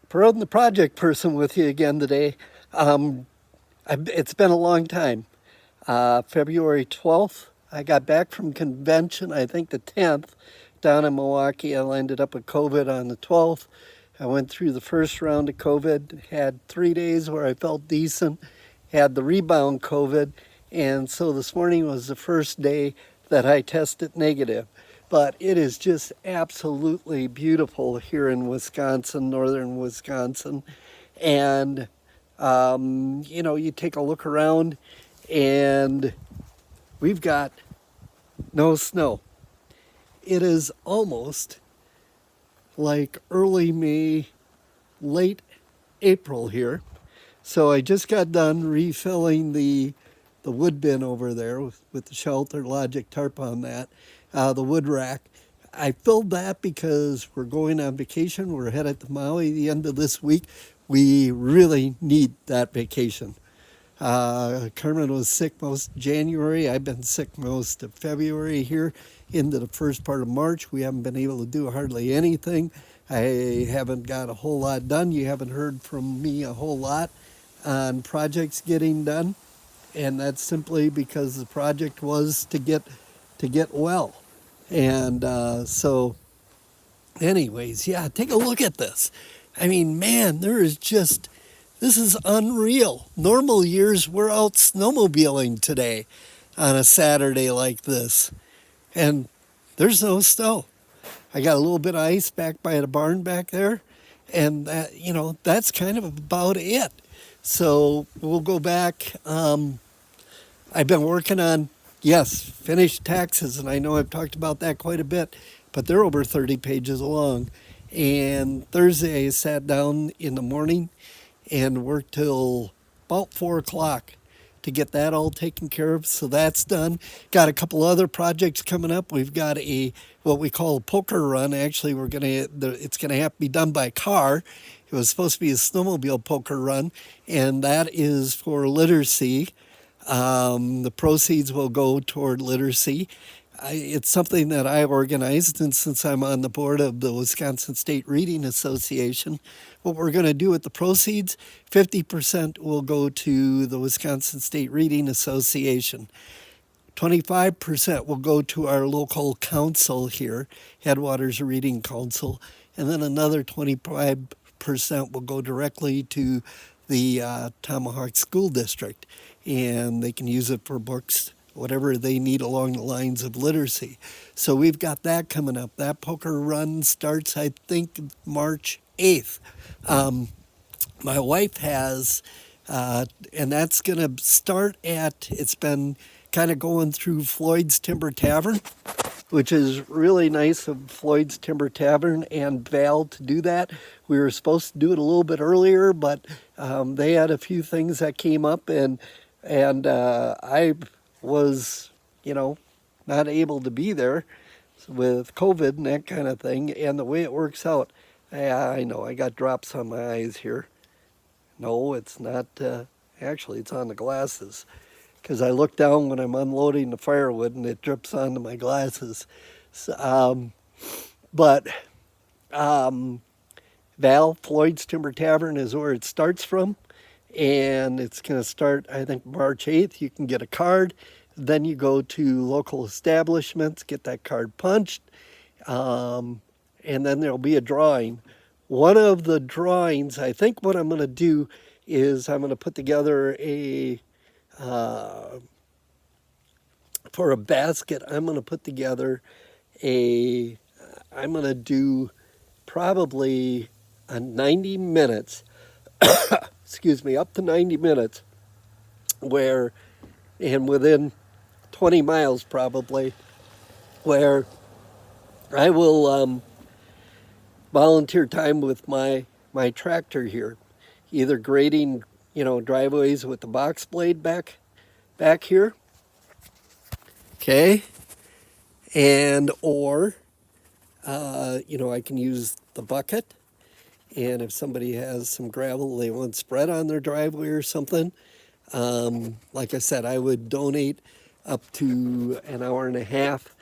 Perot, the project person, with you again today. Um, it's been a long time. February 12th, I got back from convention, I think the 10th, down in Milwaukee. I ended up with COVID on the 12th. I went through the first round of COVID, had 3 days where I felt decent, had the rebound COVID, and so this morning was the first day that I tested negative. But it is just absolutely beautiful here in Wisconsin, northern Wisconsin. And, you take a look around and we've got no snow. It is almost like early May, late April here. So I just got done refilling the wood bin over there with the Shelter Logic tarp on that, the wood rack. I filled that because we're going on vacation. We're headed to Maui the end of this week. We really need that vacation. Carmen was sick most of January. I've been sick most of February here into the first part of March. We haven't been able to do hardly anything. I haven't got a whole lot done. You haven't heard from me a whole lot on projects getting done, and that's simply because the project was to get well. And anyways, yeah, take a look at this. I mean, man, this is unreal. Normal years, we're out snowmobiling today on a Saturday like this, and there's no snow. I got a little bit of ice back by the barn back there, and that's kind of about it. So we'll go back. I've been working on, yes, finished taxes, and I know I've talked about that quite a bit, but they're over 30 pages long. And Thursday I sat down in the morning and worked till about 4 o'clock to get that all taken care of. So that's done. Got a couple other projects coming up. We've got what we call a poker run. Actually, it's gonna have to be done by car. It was supposed to be a snowmobile poker run, and that is for literacy. The proceeds will go toward literacy. It's something that I organized, and since I'm on the board of the Wisconsin State Reading Association, what we're going to do with the proceeds, 50% will go to the Wisconsin State Reading Association. 25% will go to our local council here, Headwaters Reading Council, and then another 25% will go directly to the Tomahawk School District, and they can use it for books, whatever they need along the lines of literacy. So we've got that coming up. That poker run starts, I think, March 8th. My wife has, and that's going to start it's been kind of going through Floyd's Timber Tavern, which is really nice of Floyd's Timber Tavern and Val to do that. We were supposed to do it a little bit earlier, but they had a few things that came up, and I was, not able to be there with COVID and that kind of thing. And the way it works out, I know I got drops on my eyes here. No, it's not. Actually, it's on the glasses, because I look down when I'm unloading the firewood and it drips onto my glasses. So, but Val, Floyd's Timber Tavern is where it starts from. And it's going to start, I think, March 8th. You can get a card. Then you go to local establishments, get that card punched, and then there'll be a drawing. One of the drawings, I think what I'm going to do is I'm going to put together for a basket, I'm going to put together I'm going to do probably a 90 minutes, excuse me, up to 90 minutes, and within 20 miles probably, where I will volunteer time with my tractor here, either grading, driveways with the box blade back here, okay, and or I can use the bucket, and if somebody has some gravel they want spread on their driveway or something, like I said, I would donate up to an hour and a half,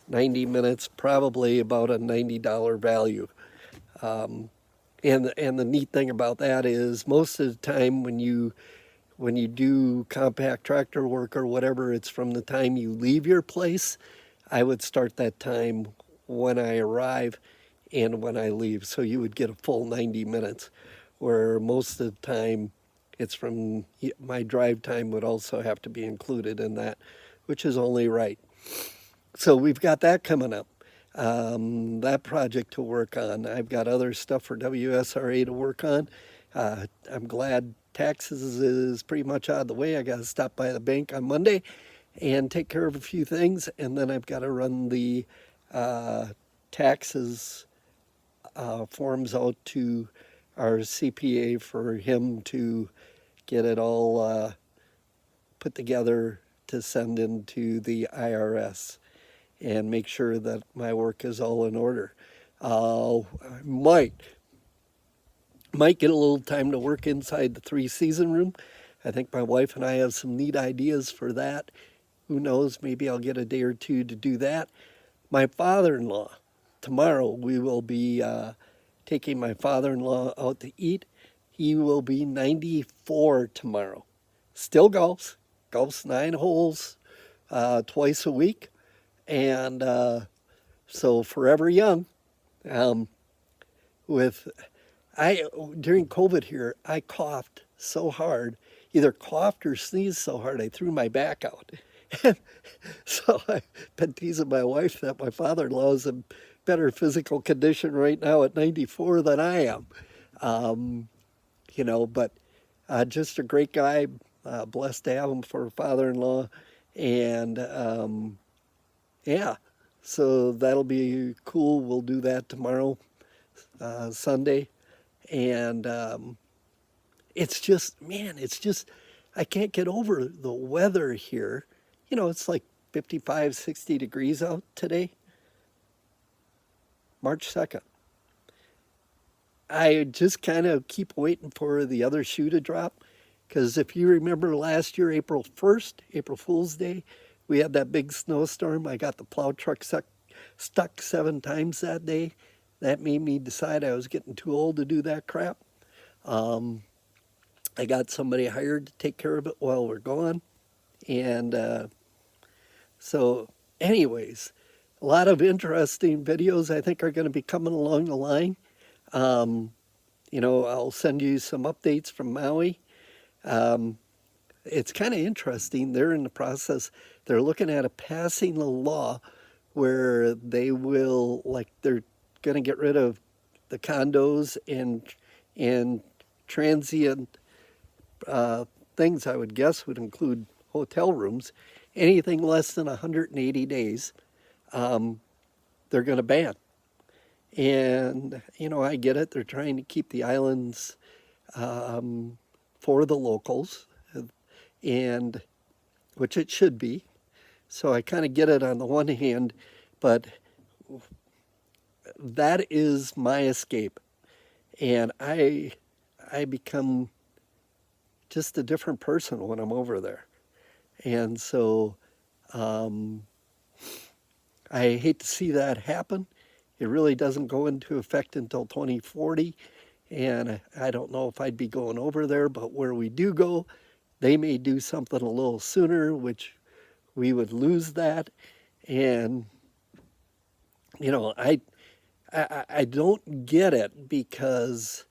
90 minutes, probably about a $90 value. And the neat thing about that is most of the time when you do compact tractor work or whatever, it's from the time you leave your place. I would start that time when I arrive and when I leave. So you would get a full 90 minutes, where most of the time it's from my drive time would also have to be included in that, which is only right. So we've got that coming up. That project to work on. I've got other stuff for WSRA to work on. I'm glad taxes is pretty much out of the way. I got to stop by the bank on Monday and take care of a few things, and then I've got to run the uh, taxes forms out to our CPA for him to get it all put together to send into the IRS and make sure that my work is all in order. I might get a little time to work inside the three season room. I think my wife and I have some neat ideas for that. Who knows? Maybe I'll get a day or two to do that. My father in law, tomorrow we will be taking my father in law out to eat. He will be 94 tomorrow. Still golfs 9 holes twice a week. And so forever young. Um, with I During COVID here, I coughed so hard, either coughed or sneezed so hard I threw my back out. So I've been teasing my wife that my father-in-law is in better physical condition right now at 94 than I am. Um, but just a great guy. Blessed to have him for a father-in-law, and yeah, so that'll be cool. We'll do that tomorrow, Sunday, and it's just, man, it's just, I can't get over the weather here. It's like 55, 60 degrees out today, March 2nd. I just kind of keep waiting for the other shoe to drop. Because if you remember last year, April 1st, April Fool's Day, we had that big snowstorm. I got the plow truck stuck 7 times that day. That made me decide I was getting too old to do that crap. Um, I got somebody hired to take care of it while we're gone. And so, anyways, a lot of interesting videos I think are going to be coming along the line. Um, I'll send you some updates from Maui. Um, it's kind of interesting. They're in the process, they're looking at passing a law where they're going to get rid of the condos and transient uh, things, I would guess, would include hotel rooms. Anything less than 180 days, um, they're going to ban. And, I get it. They're trying to keep the islands um, for the locals, and which it should be. So I kind of get it on the one hand, but that is my escape, and I become just a different person when I'm over there, and so um, I hate to see that happen. It really doesn't go into effect until 2040, and I don't know if I'd be going over there, but where we do go, they may do something a little sooner, which we would lose that. And I don't get it because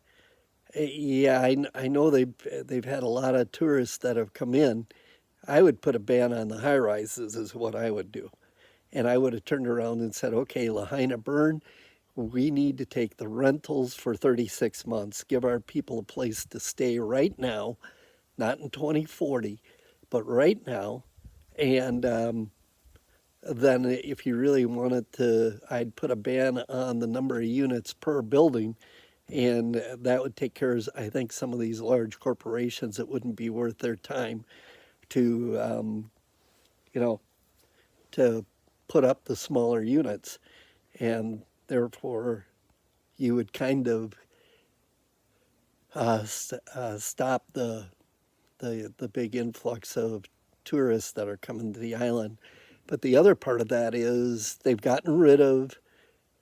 yeah, I know they've had a lot of tourists that have come in. I would put a ban on the high rises is what I would do. And I would have turned around and said, okay, Lahaina Burn, we need to take the rentals for 36 months, give our people a place to stay right now, not in 2040, but right now. And then if you really wanted to, I'd put a ban on the number of units per building. And that would take care of, I think, some of these large corporations. It wouldn't be worth their time to, you know, to put up the smaller units. And therefore, you would kind of stop the big influx of tourists that are coming to the island. But the other part of that is they've gotten rid of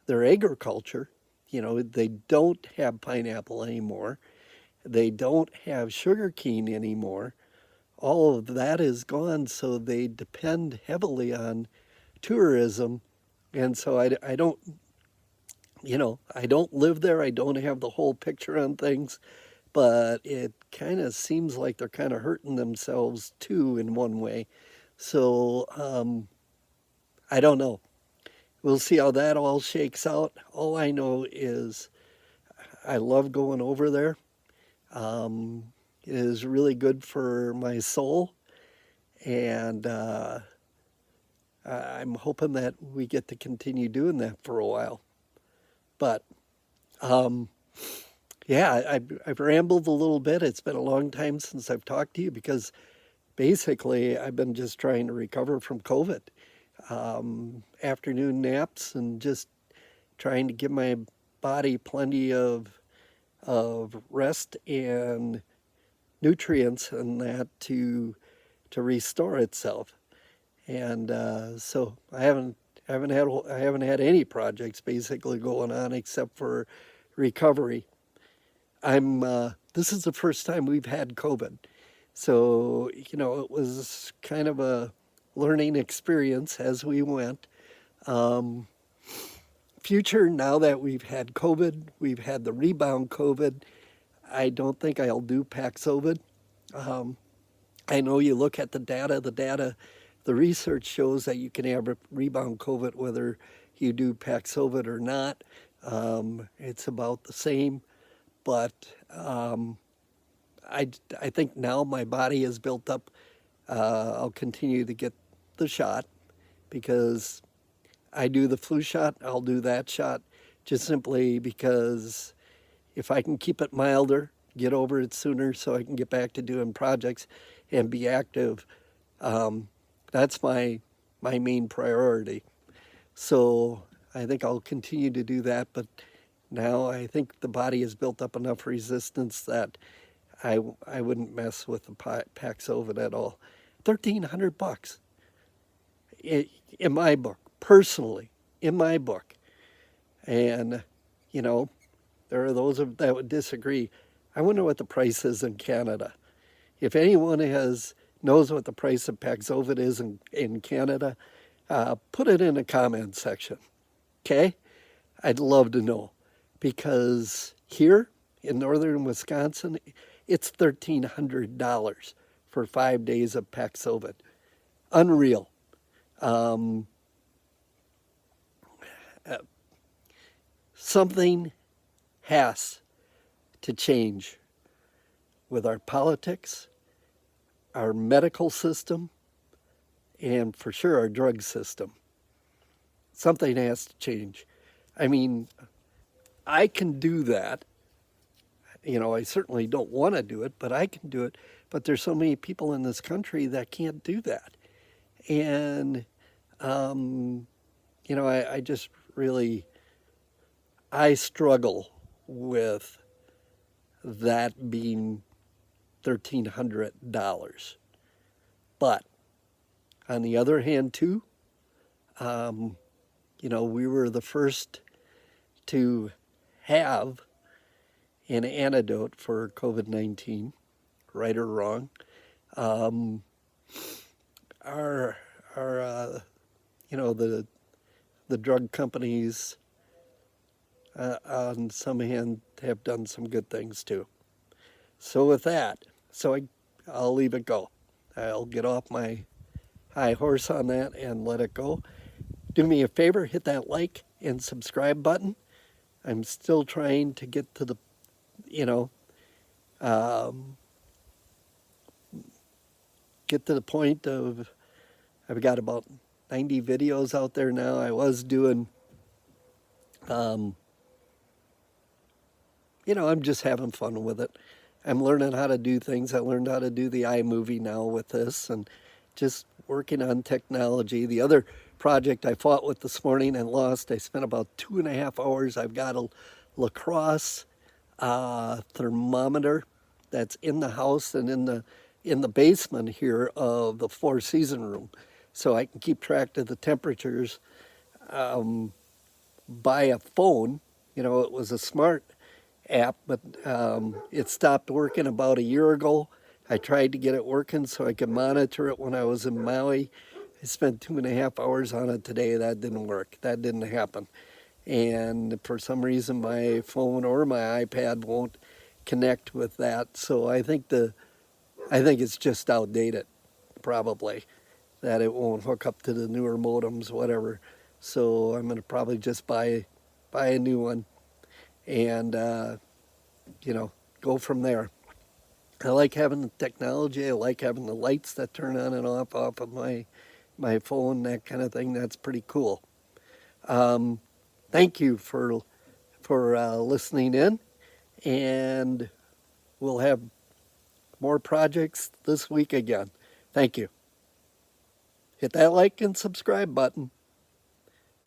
their agriculture, They don't have pineapple anymore. They don't have sugar cane anymore. All of that is gone, so they depend heavily on tourism. And so I don't, I don't live there. I don't have the whole picture on things, but it kind of seems like they're kind of hurting themselves too in one way. So I don't know. We'll see how that all shakes out. All I know is I love going over there. It is really good for my soul, and I'm hoping that we get to continue doing that for a while. But um, yeah, I've rambled a little bit. It's been a long time since I've talked to you because basically I've been just trying to recover from COVID. Afternoon naps and just trying to give my body plenty of rest and nutrients and that to restore itself. And so I haven't had any projects basically going on except for recovery. I'm This is the first time we've had COVID, so it was kind of a learning experience as we went. Um, Future, now that we've had COVID, we've had the rebound COVID. I don't think I'll do Paxlovid. Um, I know you look at the research shows that you can have rebound COVID whether you do Paxlovid or not. It's about the same, but I, I think now my body is built up. I'll continue to get the shot because I do the flu shot, I'll do that shot just simply because if I can keep it milder, get over it sooner so I can get back to doing projects and be active, um, that's my main priority. So I think I'll continue to do that, but now I think the body has built up enough resistance that I wouldn't mess with the Paxlovid at all. $1,300 in my book, personally, in my book. And, you know, there are those that would disagree. I wonder what the price is in Canada. If anyone knows what the price of Paxlovid is in Canada, put it in the comment section. Okay? I'd love to know because here in northern Wisconsin, it's $1,300 for 5 days of Paxlovid. Unreal. Um, uh, Something has to change with our politics, our medical system, and for sure our drug system. Something has to change. I mean, I can do that. I certainly don't want to do it, but I can do it. But there's so many people in this country that can't do that. And, um, I just really, I struggle with that being $1,300. But on the other hand, too, we were the first to have an antidote for COVID-19, right or wrong. Um, our the drug companies on some hand have done some good things too. So with that, I'll leave it go. I'll get off my high horse on that and let it go. Do me a favor, hit that like and subscribe button. I'm still trying to get to the, um, get to the point of, I've got about 90 videos out there now. I was doing, I'm just having fun with it. I'm learning how to do things. I learned how to do the iMovie now with this and just working on technology. The other project I fought with this morning and lost, I spent about 2.5 hours. I've got a lacrosse thermometer that's in the house and in the basement here of the Four Season room, so I can keep track of the temperatures by a phone it was a smart app, but it stopped working about a year ago. I tried to get it working so I could monitor it when I was in Maui. I spent 2.5 hours on it today. That didn't work. That didn't happen. And for some reason, my phone or my iPad won't connect with that. So I think it's just outdated, probably, that it won't hook up to the newer modems, whatever. So I'm gonna probably just buy a new one and go from there. I like having the technology. I like having the lights that turn on and off of my phone, that kind of thing. That's pretty cool. Um, Thank you for listening in, and we'll have more projects this week again. Thank you. Hit that like and subscribe button.